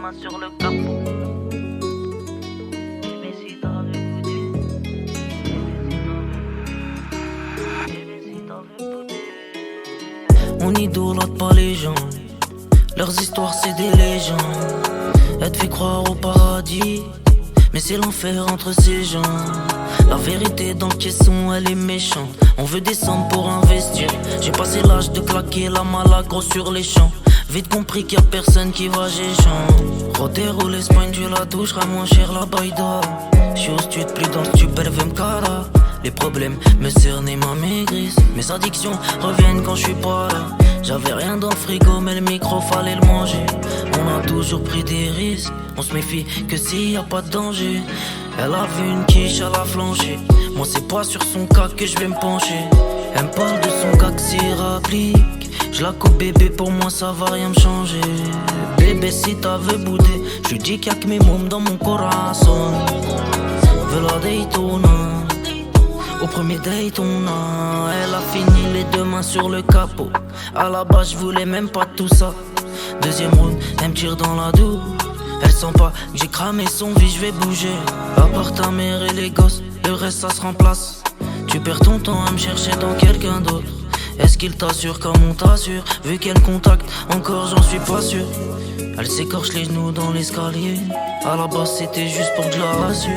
mains sur le capot. Bébé, si t'avais goûté. Bébé, si t'avais goûté. On idolâtre pas les gens. Leurs histoires c'est des légendes. Elle te fait croire au paradis, mais c'est l'enfer entre ces gens. La vérité dans le caisson, elle est méchante. On veut descendre pour investir. J'ai passé l'âge de claquer la malagro sur les champs. Vite compris qu'il y a personne qui va géchant. Rodero l'Espagne, tu la toucheras moins cher la baïda. J'suis au stud, plus dans le tube, elle veut me cara. Les problèmes me cernent et m'amaigrissent. Mes addictions reviennent quand j'suis pas là. J'avais rien dans le frigo, mais le micro fallait le manger. On a toujours pris des risques. On se méfie que s'il y a pas de danger. Elle a vu une quiche à la flancher. Moi c'est pas sur son cas que je vais me pencher. Elle me parle de son cas que s'y rapplique. Je la coupe bébé, pour moi ça va rien me changer. Bébé si t'avais boudé, je dis qu'il y a que mes mômes dans mon corazon. Veux la Daytona. Au premier Daytona, elle a fini les deux mains sur le capot. À la base je voulais même pas tout ça. Deuxième round, elle me tire dans la douche. Elle sent pas que j'ai cramé son vie, je vais bouger. À part ta mère et les gosses, le reste ça se remplace. Tu perds ton temps à me chercher dans quelqu'un d'autre. Est-ce qu'il t'assure comme on t'assure? Vu qu'elle contacte, encore j'en suis pas sûr. Elle s'écorche les genoux dans l'escalier. À la base c'était juste pour que je la rassure.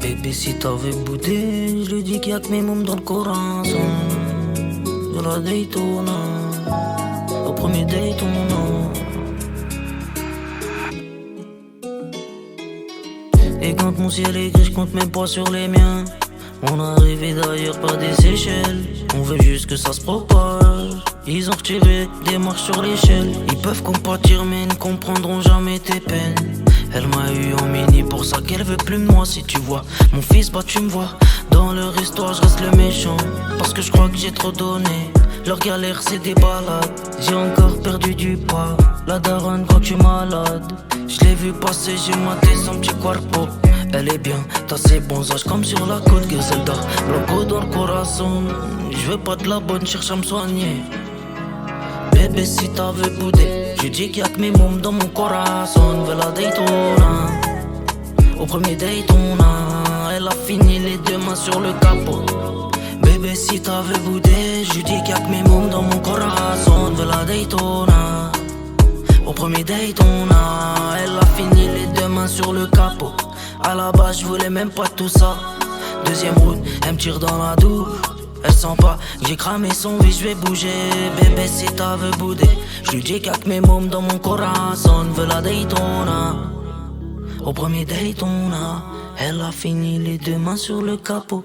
Bébé si t'avais boudé, je lui dis qu'il y a que mes mômes dans le corazon. De la Daytona, au premier Daytona. Et quand mon ciel est gris, je compte mes poids sur les miens. On arrive d'ailleurs par des échelles. On veut juste que ça se propage. Ils ont retiré des marches sur l'échelle. Ils peuvent compatir mais ne comprendront jamais tes peines. Elle m'a eu en mini, pour ça qu'elle veut plus de moi. Si tu vois mon fils, bah tu me vois. Dans leur histoire je reste le méchant. Parce que je crois que j'ai trop donné. Leur galère c'est des balades. J'ai encore perdu du poids. La daronne croit que je suis malade. Je l'ai vu passer, j'ai maté son petit corpo. Elle est bien, t'as ses bons âges comme sur la côte Griselda. Bloco dans le corazon. Je veux pas de la bonne, cherche à me soigner. Bébé si t'avais boudé, je dis qu'il y a que mes mômes dans mon corazon. Veux la Daytona, au premier Daytona. Elle a fini les deux mains sur le capot. Bébé si t'avais boudé, je dis qu'il y a que mes mômes dans mon corazon. Veux la Daytona, au premier Daytona. Elle a fini les deux mains sur le capot. À la base je voulais même pas tout ça. Deuxième route, elle me tire dans la douche. Elle sent pas que j'ai cramé son vie, je vais bouger. Bébé si t'avais boudé, je lui dis qu'il y a que mes mômes dans mon corazon. Veux la Daytona, au premier Daytona. Elle a fini les deux mains sur le capot.